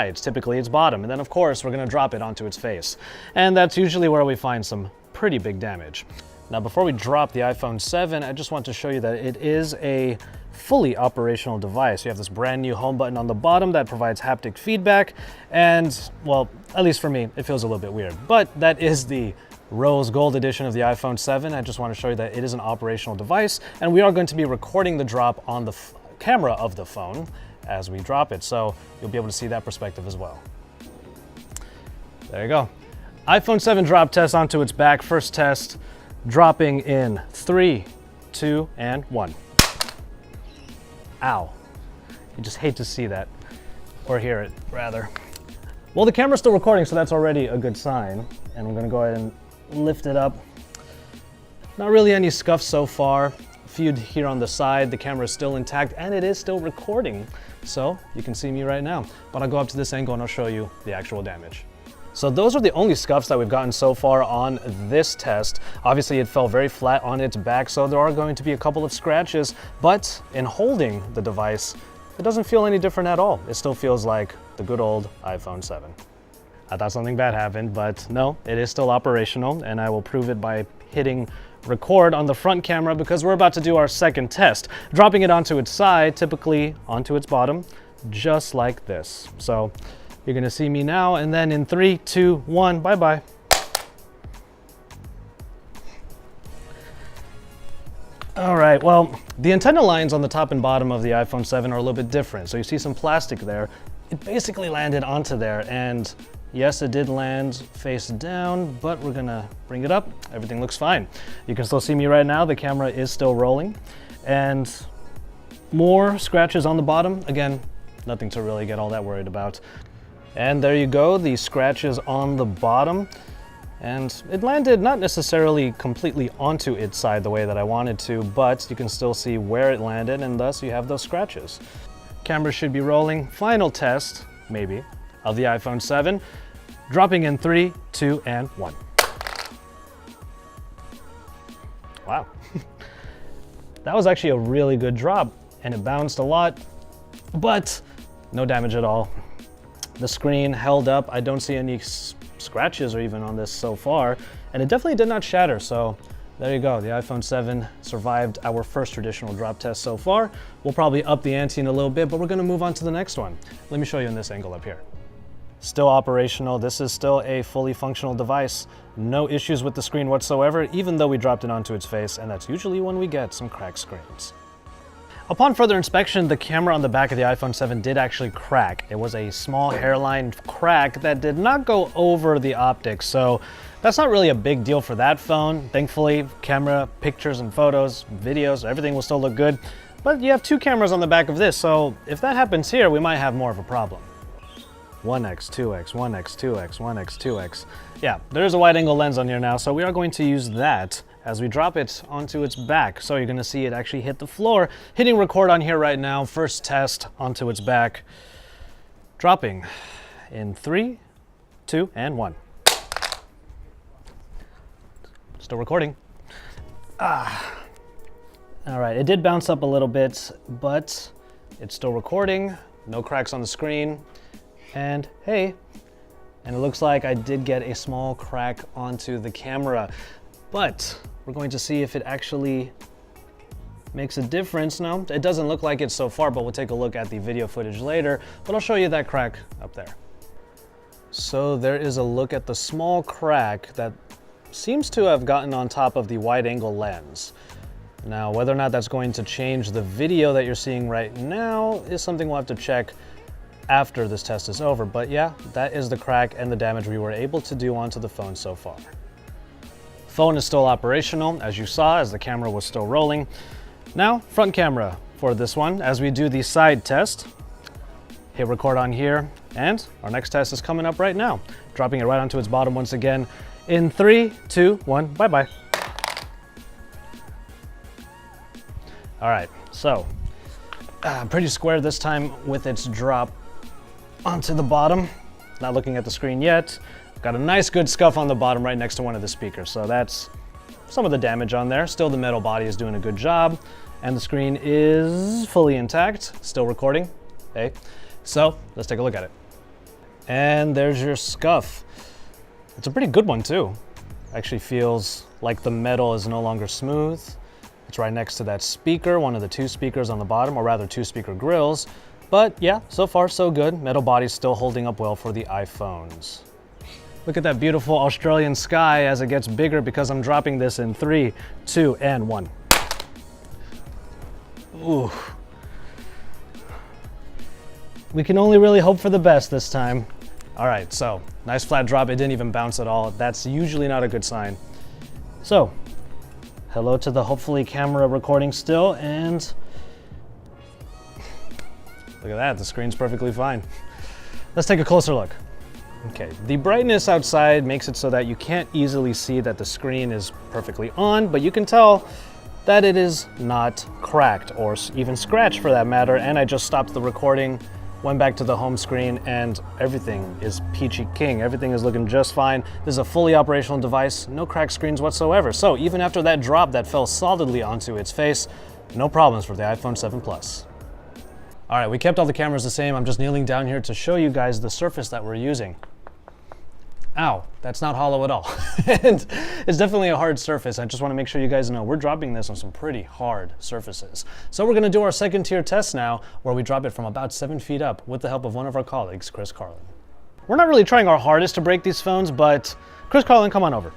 sides, typically its bottom, and then of course we're going to drop it onto its face. And that's usually where we find some pretty big damage. Now before we drop the iPhone 7, I just want to show you that it is a fully operational device. You have this brand new home button on the bottom that provides haptic feedback, and well, at least for me, it feels a little bit weird. But that is the rose gold edition of the iPhone 7. I just want to show you that it is an operational device, and we are going to be recording the drop on the camera of the phone as we drop it, so you'll be able to see that perspective as well. There you go. iPhone 7 drop test onto its back. First test, dropping in 3, 2, and 1. Ow. You just hate to see that, or hear it, rather. Well, the camera's still recording, so that's already a good sign. And I'm gonna go ahead and lift it up. Not really any scuffs so far. A few here on the side. The camera is still intact, and it is still recording. So you can see me right now. But I'll go up to this angle and I'll show you the actual damage. So those are the only scuffs that we've gotten so far on this test. Obviously it fell very flat on its back, so there are going to be a couple of scratches, but in holding the device, it doesn't feel any different at all. It still feels like the good old iPhone 7. I thought something bad happened, but no, it is still operational, and I will prove it by hitting record on the front camera because we're about to do our second test, dropping it onto its side, typically onto its bottom, just like this. So you're gonna see me now, and then in 3, 2, 1, bye-bye. All right, well, the antenna lines on the top and bottom of the iPhone 7 are a little bit different. So you see some plastic there. It basically landed onto there, and yes, it did land face down, but we're gonna bring it up. Everything looks fine. You can still see me right now. The camera is still rolling, and more scratches on the bottom. Again, nothing to really get all that worried about. And there you go, the scratches on the bottom. And it landed not necessarily completely onto its side the way that I wanted to, but you can still see where it landed, and thus you have those scratches. Camera should be rolling. Final test, maybe, of the iPhone 7. Dropping in 3, 2, and 1. Wow. That was actually a really good drop, and it bounced a lot, but no damage at all. The screen held up. I don't see any scratches or even on this so far, and it definitely did not shatter. So there you go. The iPhone 7 survived our first traditional drop test so far. We'll probably up the ante in a little bit, but we're going to move on to the next one. Let me show you in this angle up here. Still operational. This is still a fully functional device. No issues with the screen whatsoever, even though we dropped it onto its face, and that's usually when we get some cracked screens. Upon further inspection, the camera on the back of the iPhone 7 did actually crack. It was a small hairline crack that did not go over the optics, so that's not really a big deal for that phone. Thankfully, camera, pictures and photos, videos, everything will still look good. But you have two cameras on the back of this, so if that happens here, we might have more of a problem. 1x, 2x, 1x, 2x, 1x, 2x. Yeah, there's a wide angle lens on here now, so we are going to use that as we drop it onto its back. So you're gonna see it actually hit the floor. Hitting record on here right now. First test onto its back. Dropping in 3, 2, and 1. Still recording. All right, it did bounce up a little bit, but it's still recording. No cracks on the screen. And hey, and it looks like I did get a small crack onto the camera, but we're going to see if it actually makes a difference. No, it doesn't look like it so far, but we'll take a look at the video footage later, but I'll show you that crack up there. So there is a look at the small crack that seems to have gotten on top of the wide angle lens. Now, whether or not that's going to change the video that you're seeing right now is something we'll have to check after this test is over, but yeah, that is the crack and the damage we were able to do onto the phone so far. Phone is still operational, as you saw, as the camera was still rolling. Now, front camera for this one, as we do the side test. Hit record on here, and our next test is coming up right now. Dropping it right onto its bottom once again. In 3, 2, 1, bye-bye. All right, so pretty square this time with its drop onto the bottom. Not looking at the screen yet. Got a nice good scuff on the bottom right next to one of the speakers. So that's some of the damage on there. Still, the metal body is doing a good job, and the screen is fully intact, still recording. Hey, so let's take a look at it. And there's your scuff. It's a pretty good one too. Actually feels like the metal is no longer smooth. It's right next to that speaker, one of the two speakers on the bottom, or rather two speaker grills. But yeah, so far so good. Metal body's still holding up well for the iPhones. Look at that beautiful Australian sky as it gets bigger because I'm dropping this in 3, 2, and 1. Ooh. We can only really hope for the best this time. All right, so nice flat drop. It didn't even bounce at all. That's usually not a good sign. So, hello to the hopefully camera recording still, and look at that, the screen's perfectly fine. Let's take a closer look. Okay, the brightness outside makes it so that you can't easily see that the screen is perfectly on, but you can tell that it is not cracked or even scratched for that matter. And I just stopped the recording, went back to the home screen, and everything is peachy keen. Everything is looking just fine. This is a fully operational device, no cracked screens whatsoever. So even after that drop that fell solidly onto its face, no problems for the iPhone 7 Plus. All right, we kept all the cameras the same. I'm just kneeling down here to show you guys the surface that we're using. Ow, that's not hollow at all. And it's definitely a hard surface. I just want to make sure you guys know we're dropping this on some pretty hard surfaces. So we're going to do our second tier test now, where we drop it from about 7 feet up with the help of one of our colleagues, Chris Carlin. We're not really trying our hardest to break these phones, but Chris Carlin, come on over.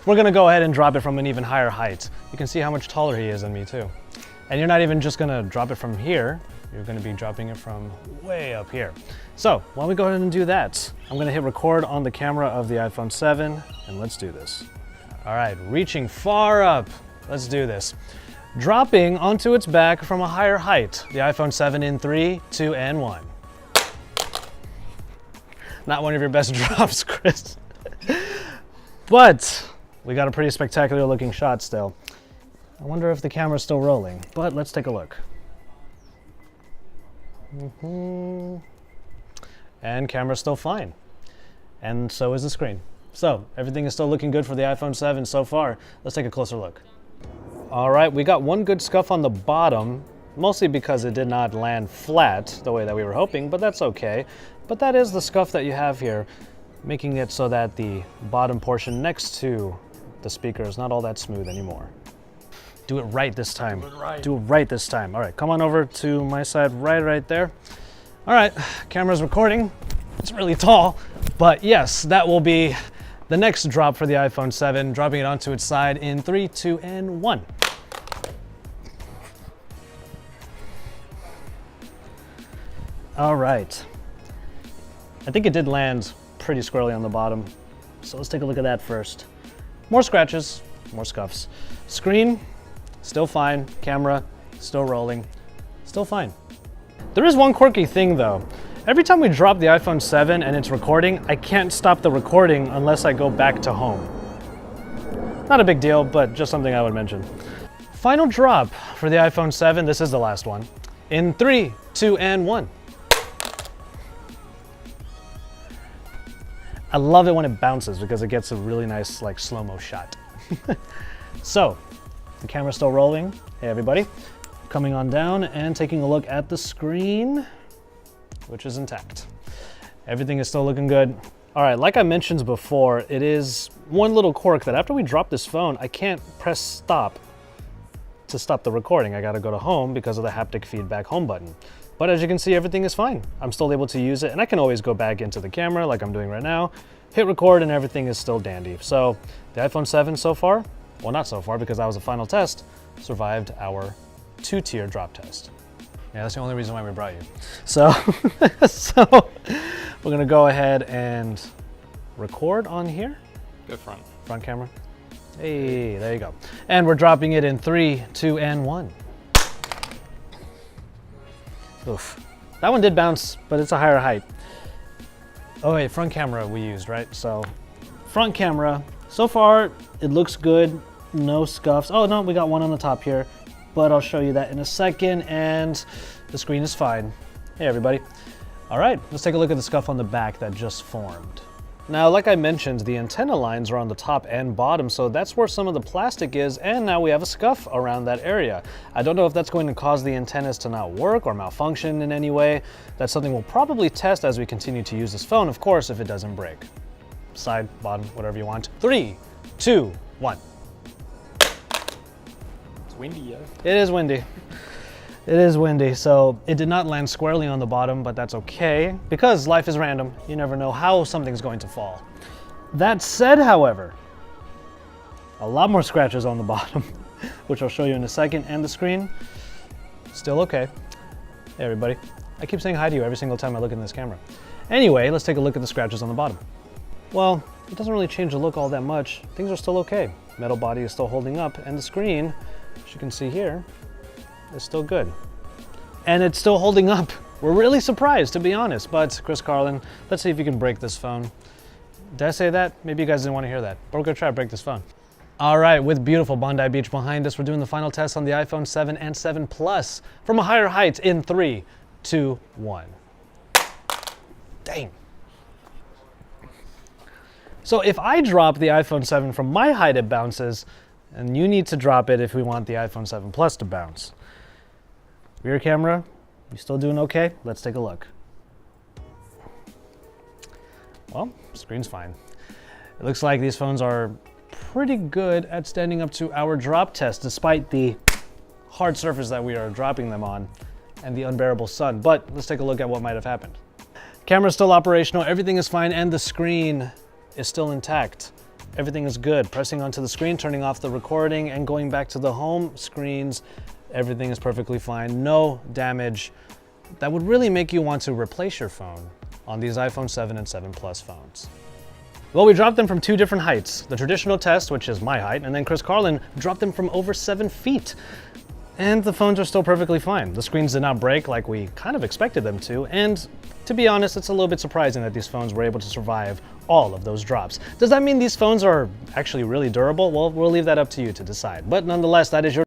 We're going to go ahead and drop it from an even higher height. You can see how much taller he is than me too. And you're not even just going to drop it from here. You're going to be dropping it from way up here. So why don't we go ahead and do that? I'm going to hit record on the camera of the iPhone 7, and let's do this. All right, reaching far up. Let's do this. Dropping onto its back from a higher height. The iPhone 7 in 3, 2, and 1. Not one of your best drops, Chris. But we got a pretty spectacular looking shot still. I wonder if the camera's still rolling, but let's take a look. And camera's still fine. And so is the screen. So everything is still looking good for the iPhone 7 so far. Let's take a closer look. All right, we got one good scuff on the bottom, mostly because it did not land flat the way that we were hoping, but that's okay. But that is the scuff that you have here, making it so that the bottom portion next to the speaker is not all that smooth anymore. Do it right this time. Do it right. Do it right this time. All right, come on over to my side right there. All right, camera's recording. It's really tall, but yes, that will be the next drop for the iPhone 7, dropping it onto its side in 3, 2, and 1. All right. I think it did land pretty squarely on the bottom, so let's take a look at that first. More scratches, more scuffs. Screen, still fine. Camera, still rolling, still fine. There is one quirky thing though. Every time we drop the iPhone 7 and it's recording, I can't stop the recording unless I go back to home. Not a big deal, but just something I would mention. Final drop for the iPhone 7, this is the last one, in 3, 2, and 1. I love it when it bounces because it gets a really nice like slow-mo shot. So, the camera's still rolling. Hey everybody. Coming on down and taking a look at the screen, which is intact. Everything is still looking good. All right, like I mentioned before, it is one little quirk that after we drop this phone, I can't press stop to stop the recording. I gotta go to home because of the haptic feedback home button. But as you can see, everything is fine. I'm still able to use it, and I can always go back into the camera like I'm doing right now, hit record, and everything is still dandy. So the iPhone 7 so far, well, not so far because that was a final test, survived our 2-tier drop test. Yeah, that's the only reason why we brought you. So, we're gonna go ahead and record on here. Go front. Front camera. Hey, there you go. And we're dropping it in 3, 2, and 1. Oof. That one did bounce, but it's a higher height. Oh wait, front camera we used, right? So, front camera. So far, it looks good. No scuffs. Oh no, we got one on the top here, but I'll show you that in a second, and the screen is fine. Hey everybody. All right, let's take a look at the scuff on the back that just formed. Now, like I mentioned, the antenna lines are on the top and bottom, so that's where some of the plastic is, and now we have a scuff around that area. I don't know if that's going to cause the antennas to not work or malfunction in any way. That's something we'll probably test as we continue to use this phone, of course, if it doesn't break. Side, bottom, whatever you want. 3, 2, 1. It's windy, yeah. It is windy. It is windy, so it did not land squarely on the bottom, but that's okay, because life is random. You never know how something's going to fall. That said, however, a lot more scratches on the bottom, which I'll show you in a second, and the screen, still okay. Hey everybody, I keep saying hi to you every single time I look in this camera. Anyway, let's take a look at the scratches on the bottom. Well, it doesn't really change the look all that much. Things are still okay. Metal body is still holding up, and the screen, as you can see here, is still good. And it's still holding up. We're really surprised, to be honest, but Chris Carlin, let's see if you can break this phone. Did I say that? Maybe you guys didn't want to hear that, but we're gonna try to break this phone. All right, with beautiful Bondi Beach behind us, we're doing the final test on the iPhone 7 and 7 Plus from a higher height in 3, 2, 1. Dang. So if I drop the iPhone 7 from my height, it bounces, and you need to drop it if we want the iPhone 7 Plus to bounce. Rear camera, you still doing okay? Let's take a look. Well, screen's fine. It looks like these phones are pretty good at standing up to our drop test, despite the hard surface that we are dropping them on and the unbearable sun. But let's take a look at what might have happened. Camera's still operational, everything is fine, and the screen is still intact. Everything is good. Pressing onto the screen, turning off the recording, and going back to the home screens, everything is perfectly fine. No damage. That would really make you want to replace your phone on these iPhone 7 and 7 Plus phones. Well, we dropped them from 2 different heights. The traditional test, which is my height, and then Chris Carlin dropped them from over 7 feet. And the phones are still perfectly fine. The screens did not break like we kind of expected them to, and to be honest, it's a little bit surprising that these phones were able to survive all of those drops. Does that mean these phones are actually really durable? Well, we'll leave that up to you to decide. But nonetheless, that is your